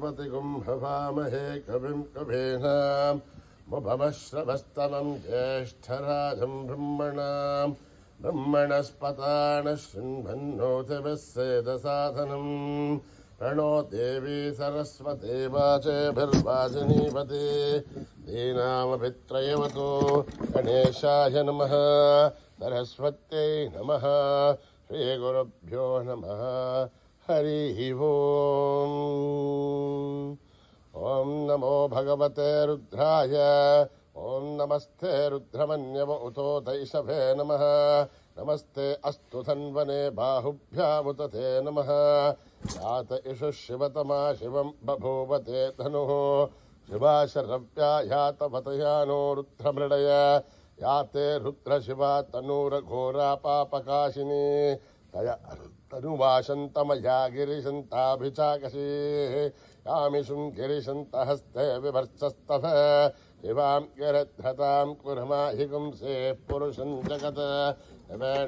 प्रजापतिगुं हवामहे कविं कवीनां मुभवश्रवस्तमं ज्येष्ठराजं ब्रह्मणस्पतानः शृण्वन्नोतिभिः सेदसादनम् प्रणो देवी सरस्वती वाचेभिर्वाचिनीपते दीनामभित्रयवतु गणेशाय नमः सरस्वत्यै नमः श्रीगुरुभ्यो नमः हरिः ओम्। ॐ नमो भगवते रुद्राय ॐ नमस्ते रुद्रमन्यव उतो दैशभे नमः नमस्ते अस्तु धन्वने बाहुभ्यामुत ते नमः यात इषु शिवतमा शिवं बभूवते धनुः शिवाशरव्या यातवतयानो रुद्रमृडय याते रुद्रशिवा तनूरघोरा पापकाशिनी तया तनुवाशन्तमया गिरिशन्ताभिचाकशी यामिषुं गिरिशन्तहस्ते विभर्चस्तथ शिवां गिरध्रतां कुर्माहिगुंसे पुरुषं जगत्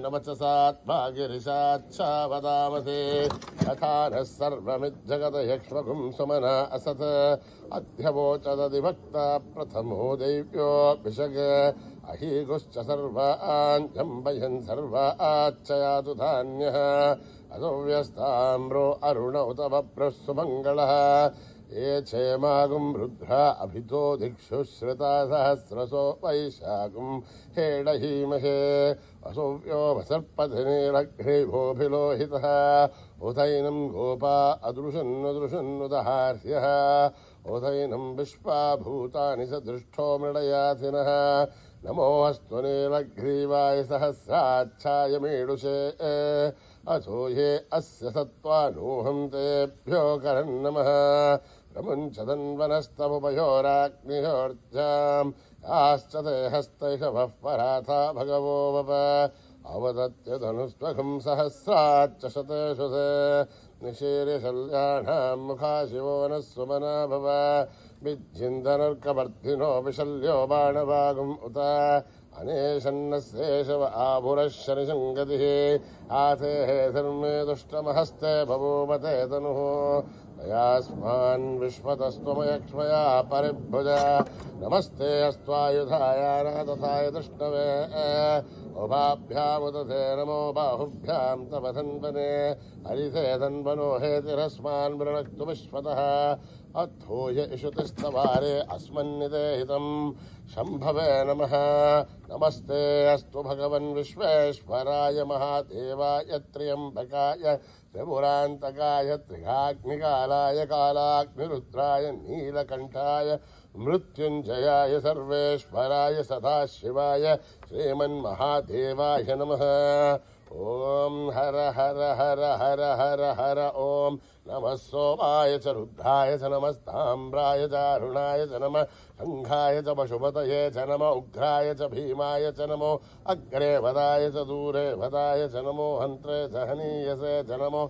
नवचसात्मा गिरिशाच्छा वदामसे यथा नः सर्वमिज्जगत् यक्ष्मगुं सुमना असत् अध्यवोचदधिभक्ता प्रथमो दैव्योऽभिषग अहीगुश्च सर्वान् जम्बयन् सर्वाच्चयातु धान्यः असोव्यस्ताम्रो अरुण उत बभ्रः सुमङ्गलः ये क्षेमागुं रुद्रा अभितो दिक्षु श्रुता सहस्रसो वैशाखुं हेडहीमहे असोव्यो वसर्पधिनीलग्रीभोभिलोहितः उथैनं गोपा अदृशन्नुदहार्यः उथैनं विश्वा भूतानि सदृष्टो मृडयाथिनः नमोऽस्तु नीलग्रीवाय सहस्राच्छाय मीडुषे अथो ये अस्य सत्त्वानोऽहं तेभ्यो करन्नमः प्रमुञ्चदन्वनस्तमुपयोराग्निहोर्जाम् याश्च ते हस्तैषवः पराथा भगवो वप अवदत्य धनुस्त्वघं सहस्राच्च शतेषु ते निशीर्यशल्याणां मुखा शिवो नः सुमना भव विज्जिन्दनर्कवर्धिनो विशल्यो बाणवागुम् उत अनेशन्नस्येषव आभुरः शनिसङ्गतिः आथेः धर्मे दुष्टमहस्ते बभूवते तनुः तयास्मान् विश्वतस्त्वमयक्ष्मया परिभुज नमस्ते अस्त्वायुधाय नाथाय तृष्णवे उभाभ्यामुत ते नमो बाहुभ्यां तव धन्वने हरिते धन्वनो हेतिरस्मान् वृणक्तु विश्वतः अथोय इषुतिस्तवारे अस्मन्निदेहितं शम्भवे नमः नमस्ते अस्तु भगवन् विश्वेश्वराय महादेवाय त्र्यम्बकाय त्रिपुरान्तकाय त्रिघाग्निकालाय कालाग्निरुद्राय नीलकण्ठाय मृत्युञ्जयाय सर्वेश्वराय सदाशिवाय श्रीमन्महादेवाय नमः। ॐ हर हर हर हर हर हर ॐ नमः सोमाय च रुद्राय च नमस्ताम्राय च अरुणाय च नमः शङ्खाय च पशुपतये च नमः उग्राय च भीमाय च नमो अग्रे वदाय च दूरे वदाय च नमो हन्त्रे च हनीयसे च नमो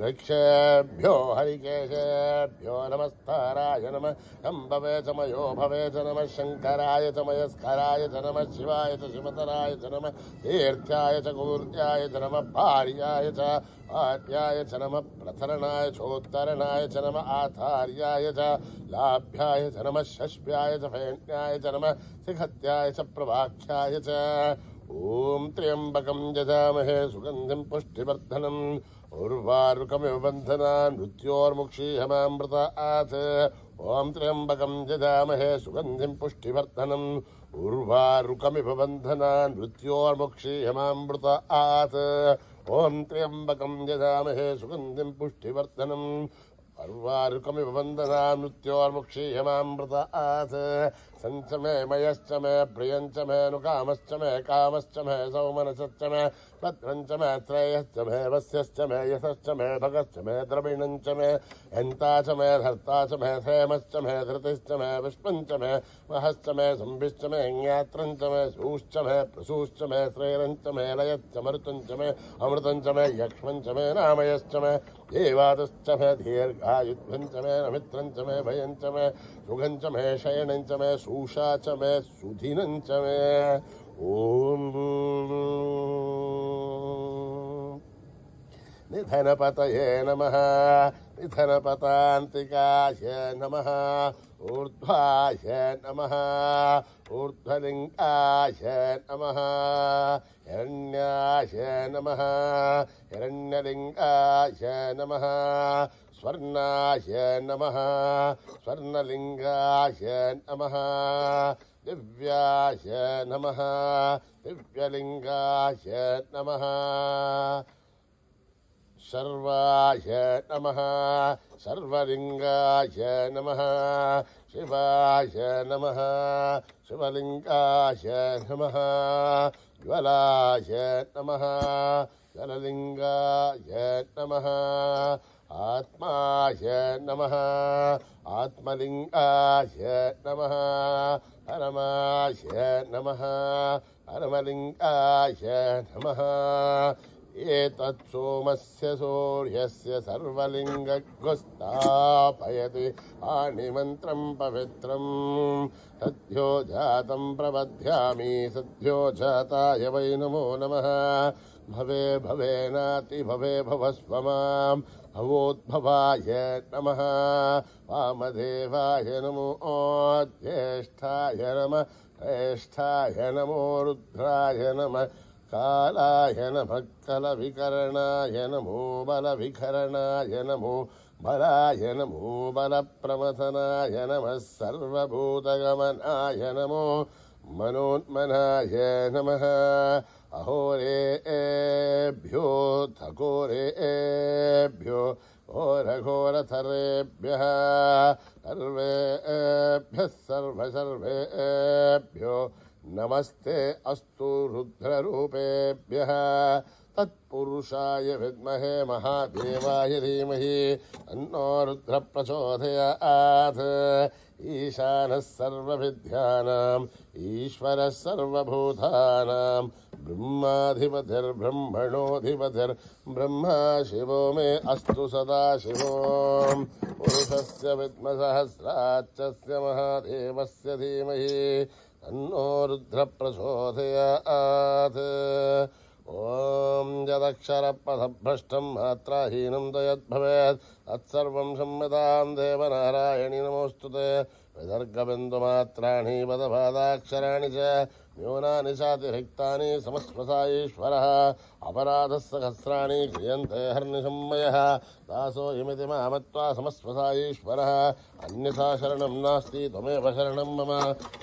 ऋक्षेभ्यो हरिकेशेभ्यो नमस्ताराय नमः शम्भवे च मयो भवे च नमः शङ्कराय च मयस्कराय च नमः शिवाय च शिवतराय च नमः तीर्थ्याय च कूर्त्याय च नमः भार्याय च आद्याय च नमः प्रथरणाय चोत्तरणाय च नमः आचार्याय च लाभ्याय च नमः षष्भ्याय च फेन्याय च नमः शिखत्याय च प्रवाख्याय च ॐ त्र्यम्बकं यजामहे सुगन्धिं पुष्टिवर्धनम् उर्वारुकमिव बन्धनान् मृत्योर्मुक्षीयमामृतात् ॐ त्र्यम्बकं यजामहे सुगन्धिं पुष्टिवर्धनम् उर्वारुकमिव बन्धनान् मृत्योर्मुक्षीयमामृतात् ॐ त्र्यम्बकं यजामहे सुगन्धिं पुष्टिवर्धनम् अर्वारुकमिव बन्धनान् मृत्योर्मुक्षीयमामृतात् सञ्च मे मयश्च मे प्रियञ्च मे नुकामश्च मे कामश्च मे सौमनसश्च मे भद्रञ्च मे श्रेयश्च मे वस्यश्च मे यशश्च मे भगश्च मे द्रविणञ्च मे हन्ता च मे धर्ता च मे क्षेमश्च मे धृतिश्च मे विष्पञ्च मे महश्च मे संभिश्च मे ज्ञात्रञ्च मे सूश्च मे प्रसूश्च मे श्रेरञ्च मे लयश्च मरुतञ्च मे अमृतञ्च मे यक्ष्मञ्च मे नामयश्च मे देवादश्च मे दीर्घायुध्वञ्च मे नमित्रञ्च मे भयञ्च मे सुखञ्च मे शयनञ्च मे सूषा च मे सुधिनञ्च मे ॐ నిధనపతయే నమః నిధనపతాంతికాయ నమః ఊర్ధ్వాయ నమః ఊర్ధ్వలింగాయ నమః హిరణ్యాయ నమః హిరణ్యలింగాయ నమః స్వర్ణాయ నమః స్వర్ణలింగాయ నమః దివ్యాయ నమః దివ్యలింగాయ నమః సర్వాయ నమః సర్వలింగాయ నమః శివాయ నమః శివలింగాయ నమః జ్వలాయ నమః జ్వలలింగాయ నమః ఆత్మాయ నమః ఆత్మలింగాయ నమః పరమాయ నమః పరమలింగాయ నమః ఏతత్ సోమస్య సూర్యస్య సర్వలింగస్థాపయతి పాణిమంత్రం పవిత్రం సద్యో జాతం ప్రబధ్యామి సద్యో జాతాయ వై నమో నమః భవే భవేనాతి భవే భవస్వ మాం భవోద్భవాయ నమః వామదేవాయ నమో జ్యేష్ఠాయ నమః శ్రేష్ఠాయ నమో రుద్రాయ నమః కాలాయ నమః కలవికరణాయ నమో బలవికరణాయ నమో బలాయ నమో బలప్రమథనాయ నమః సర్వభూతగమనాయ నమో మనోన్మనాయ నమః అహోరేభ్యో థకోరేభ్యో ఘోరఘోరథరేభ్యః సర్వేభ్యः సర్వసర్వేభ్యో నమస్తే అస్తు రుద్రరూపేభ్యః తత్పురుషాయ విద్మహే మహాదేవాయ ధీమహి తన్నో రుద్ర ప్రచోదయాత్ ఈశానः సర్వవిద్యానాం ఈశ్వరः సర్వభూతానాం బ్రహ్మాధిపతిర్బ్రహ్మణోధిపతిర్బ్రహ్మా శివో మే అస్తు సదాశివో పురుషస్య విద్మసహస్రాచ్చస్య మహాదేవస్య ధీమహి తన్నో రుద్ర ప్రచోదయాత్ ఓం యదక్షరపథభ్రష్టం మాత్రాహీనం దయద్భవేత్ తత్సర్వం సంయతాం దేవనారాయణి నమోస్తుతే విసర్గబిందుమాత్రాణి పదపాదాక్షరాణి చ న్యూనాని చాతిరిక్తాని సమస్మసాయీశ్వరः అపరాధः సహస్రాణి క్రియంతే హర్నిశం మయః దాసోऽయమితి మామత్వా సమస్మసాయీశ్వరः అన్యథా శరణం నాస్తి త్వమేవ శరణం మమ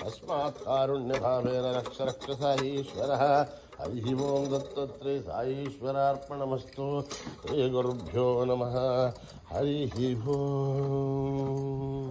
తస్మాత్ కారుణ్యభావేన రక్ష రక్ష సాయీశ్వరः హరి ఓం దత్తాత్రేయ సాయీశ్వరార్పణమస్తు శ్రీ గురుభ్యో నమః హరి ఓం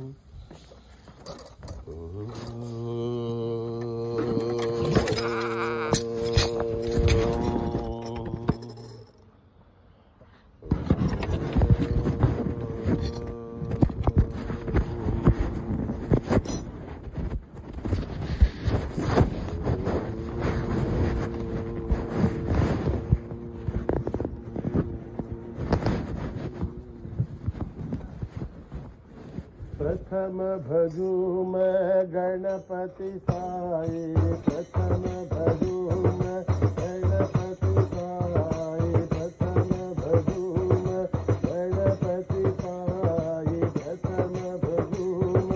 प्रथम भजूम गणपति साई प्रथम भजूम गणपति साई प्रथम भजूम गणपति साई प्रथम भजूम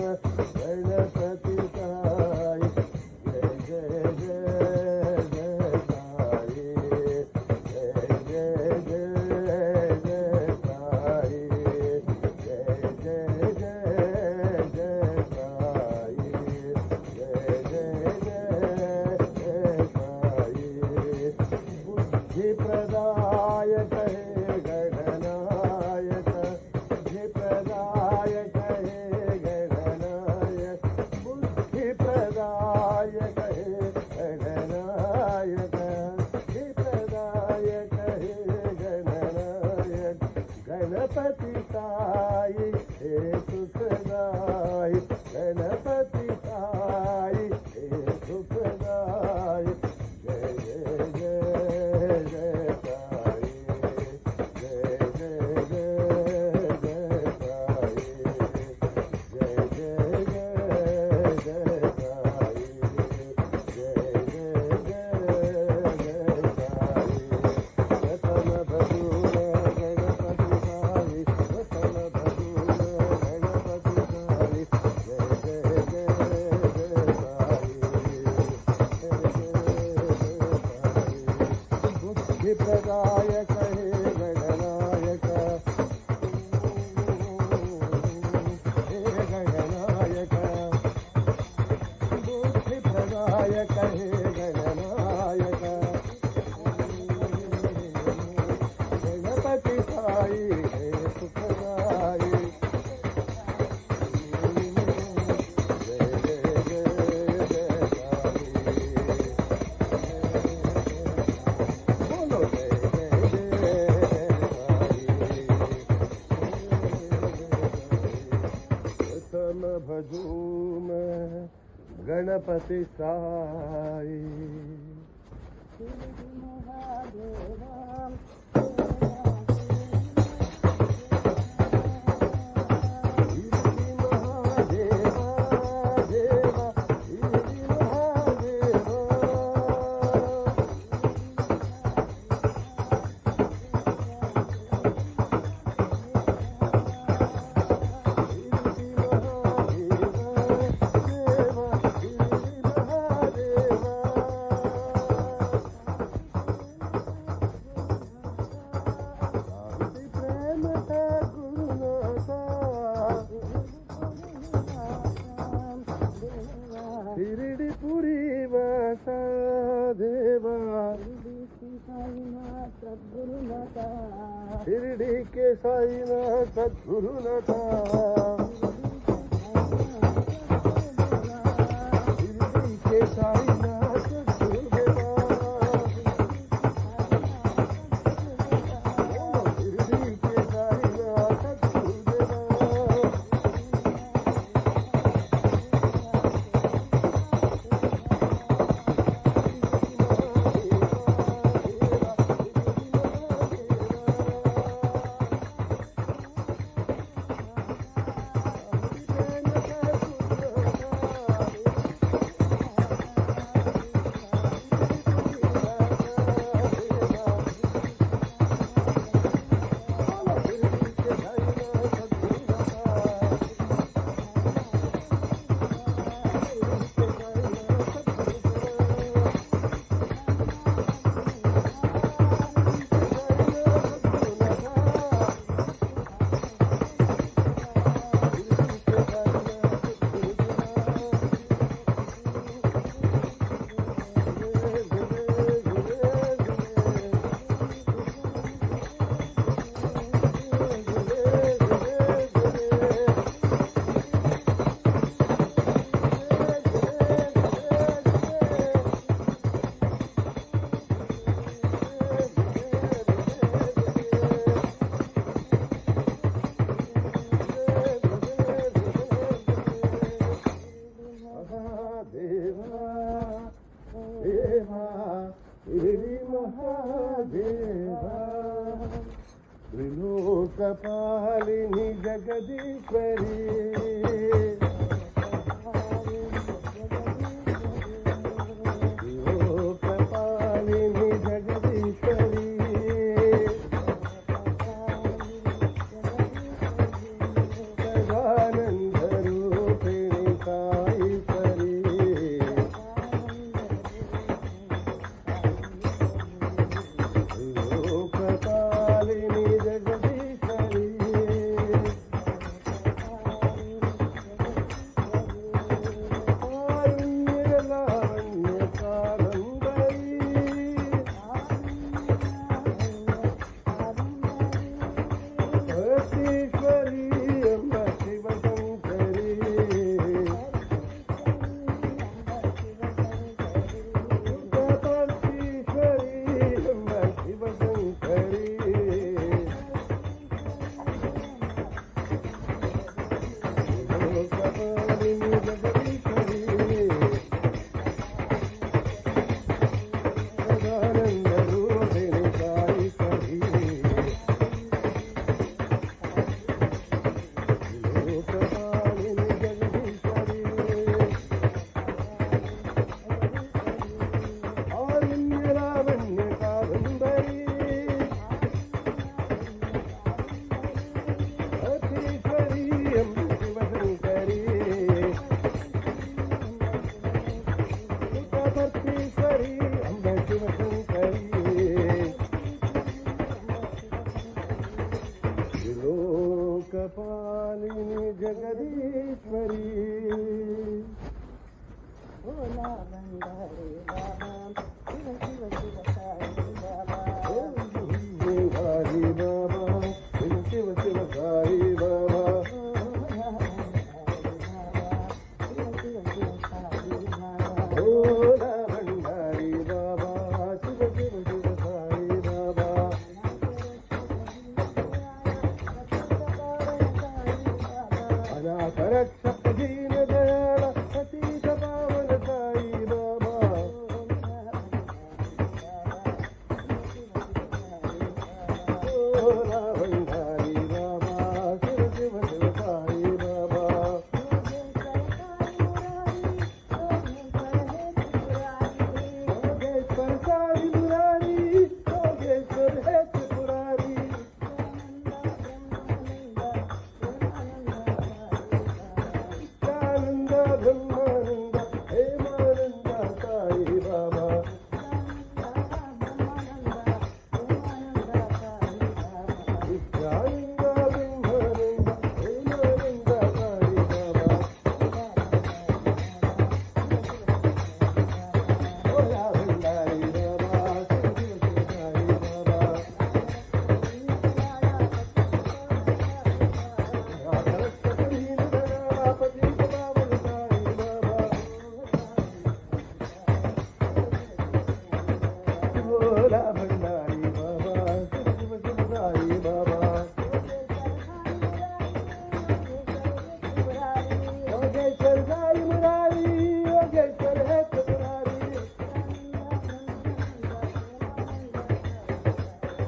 गणपति साई जय जय जय जय साई जय जय जय जय साई जय जय जय प्रदायक हे गणनायक बुद्धि प्रदायक हे गणनायक बुद्धि प्रदायक हे गणनायक बुद्धि प्रदायक हे गणनायक गणपति साई हे सुखदाई गणपति साई हे सुखदाई जय जय जय जय साई प्रदायक हे गणनायक, हे गणनायक, बुद्धि प्रदायक हे गणनायक, गणपति साई हे सुखदाई। भजू मैं गणपति साई। शिरडी के साईनाथ सद्गुरुनाथ, शिरडी के साईनाथ सद्गुरुदेवा, शिरडी के साईनाथ सद्गुरुदेवा। त्रिलोकपालिनी जगदीश्वरी, त्रिलोकपालिनी जगदीश्वरी, सदानंद रूपिणी साईश्वरी, त्रिलोकपालिनी जगदीश्वरी, జగదీశ్వరి భోలా బండారి బాబా శివ శివ శివ సాయి బాబా సాయి బాబా శివ శివ శివ సాయి బాబా భోలా బండారి బాబా శివ శివ శివ సాయి బాబా అనాథ రక్షక దీన దయాళ సతీశ పావన సాయి బాబా భోలా బండారి బాబా శివ శివ శివ సాయి బాబా యోగేశ్వర సాయి మురారి యోగేశ్వర హే త్రిపురారి నిత్యానంద బ్రహ్మానంద హేమానంద సాయి బాబా నిత్యానంద బ్రహ్మానంద హేమానంద సాయి బాబా భోలా బండారి బాబా శివ శివ శివ సాయి బాబా రక్షక దీన దయాళ సతీశ పావన సాయి బాబా భోలా బండారి బాబా శివ శివ శివ సాయి బాబా యోగేశ్వర సాయి మురారి యోగేశ్వర హే త్రిపురారి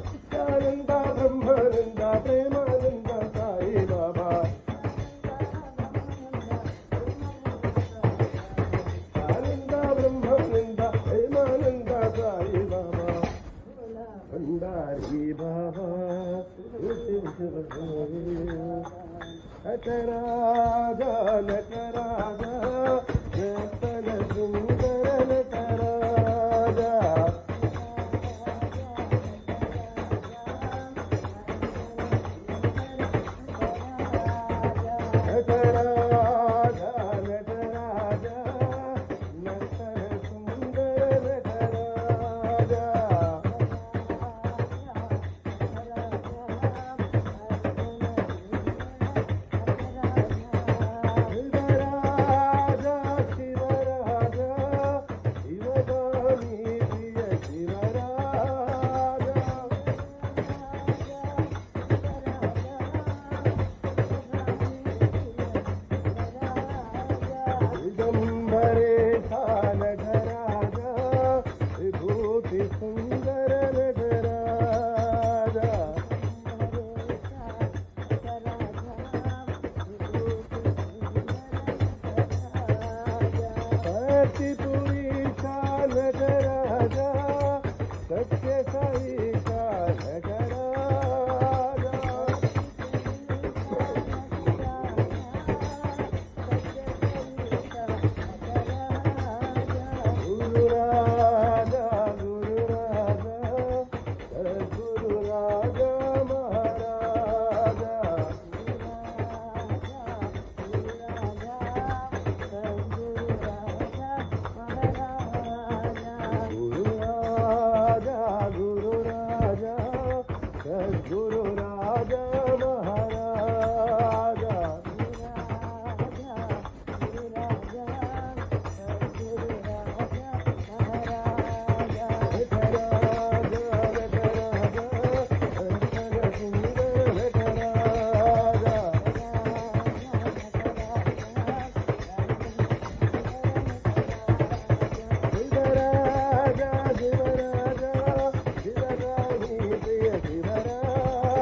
నిత్యానంద బ్రహ్మానంద ప్రేమానంద సాయి బాబా నిత్యానంద బ్రహ్మానంద హేమానంద సాయి బాబా భండారి బాబా శివ శివ సాయి నటరాజా నటరాజా నటన సుందర నటరాజా నటరాజా నటరాజా నటన సుందర నటరాజా శివరాజా శివరాజా శివగామి ప్రియ శివరాజా దిగంబరేశ నటరాజా విభూతి సుందర నటరాజా సత్యపురీశ నటరాజా సత్య సాయిశ నటరాజా గురురాజా గురురాజా సద్గురురాజా మహారాజా గురురాజా గురురాజా సద్గురురాజా మహారాజా నటరాజా నటరాజా నటన సుందర నటరాజా శివరాజా శివరాజా శివగామి ప్రియ శివరాజా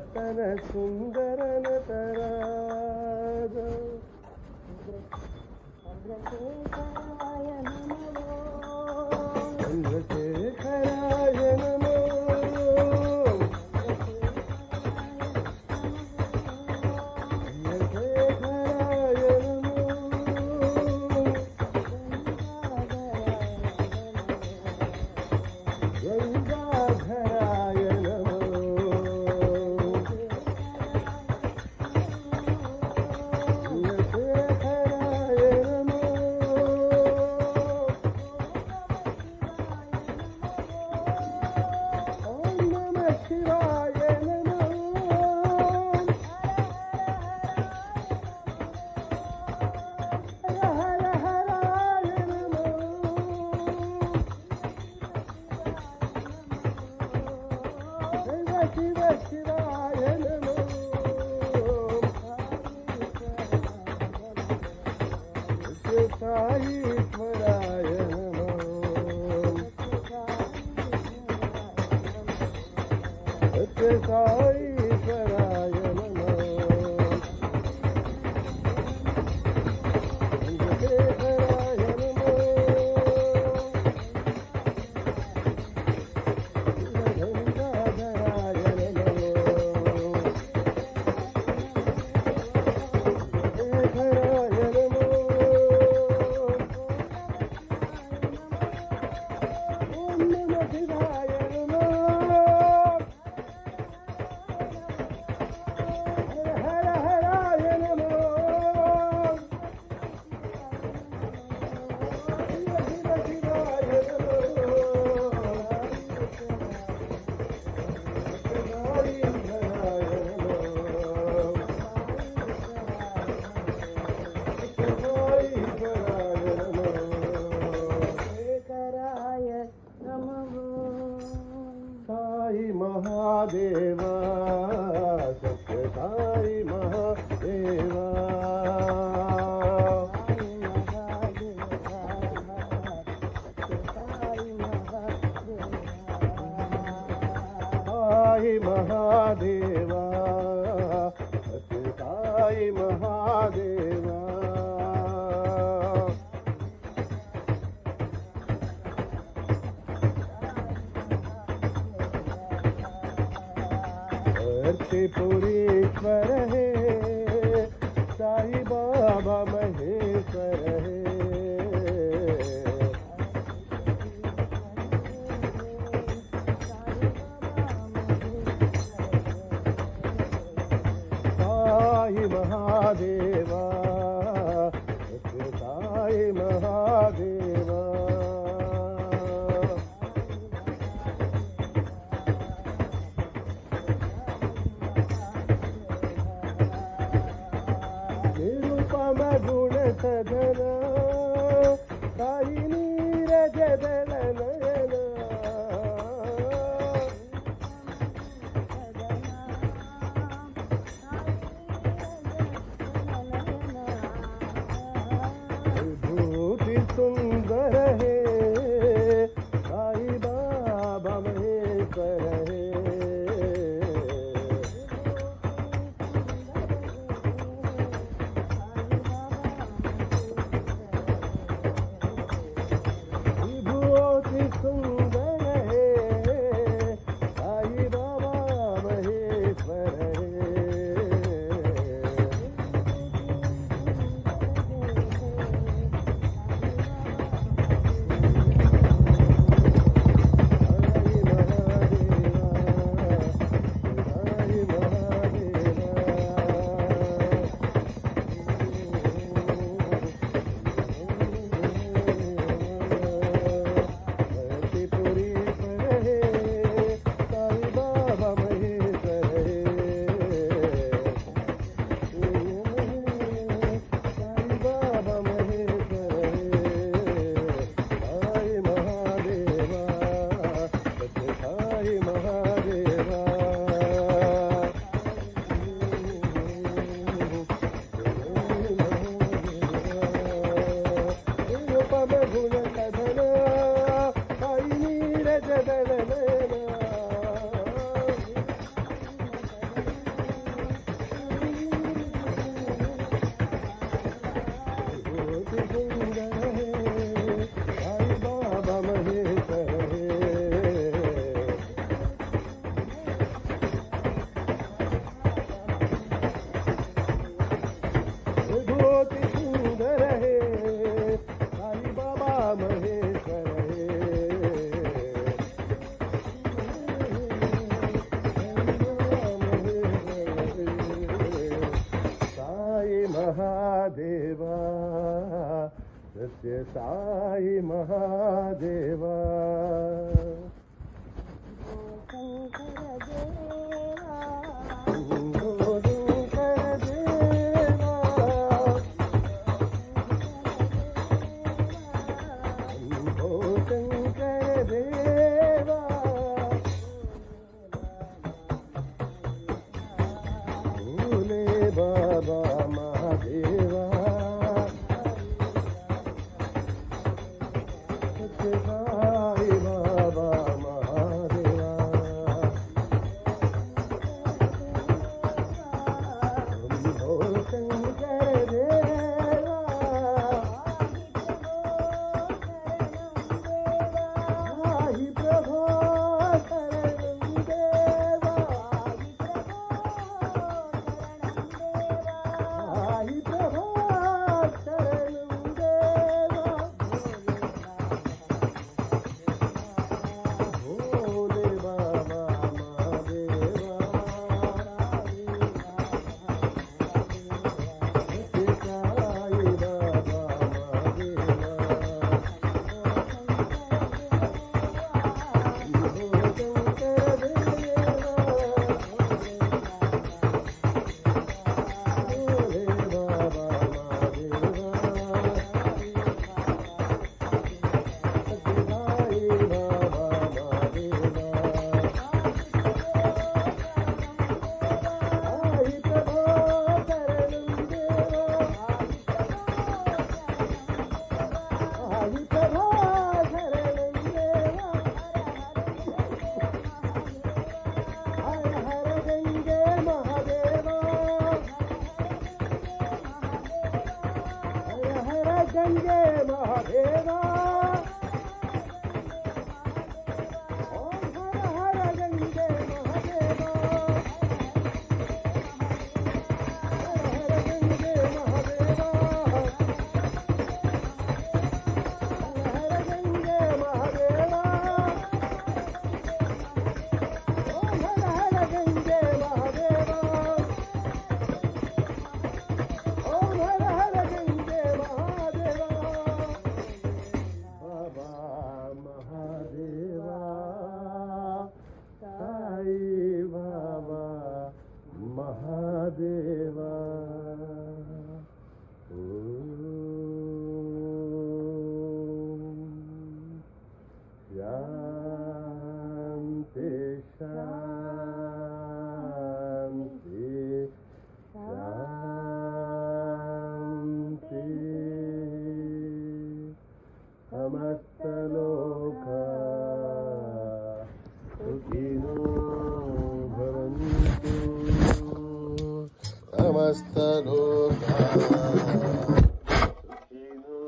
नर्तन सुंदर नटराज चंद्रशेखराय नमो चंद्रशेखराय नमो महादेवा सत्य साई महादेवा साई महादेवा सत्य साई महादेवा त्रिपुरेश्वर है साई बाबा महेश्वर है साई महादेवा साई महादेवा गुण सधना सत्य साई महादेवा गंगे महादेवा ओम हर हर गंगे महादेवा हर हर गंगे महादेवा हर हर गंगे महादेवा ओम हर हर गंगे महादेवा ओम हर हर गंगे महादेवा बाबा महादेवा साई बाबा महादेवा शांति शांति शांति समस्त लोका सुखिनो भवन्तु समस्त लोका सुखिनो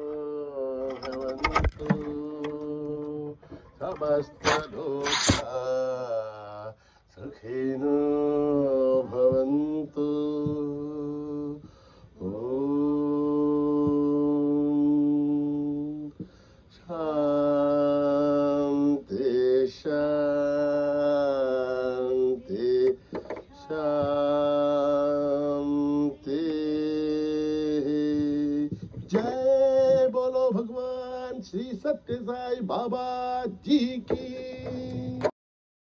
भवन्तु समस्त लोका सुखिनो भवन्तु शांति शांति शांति जय बोलो भगवान श्री सत्य साई बाबा जी की।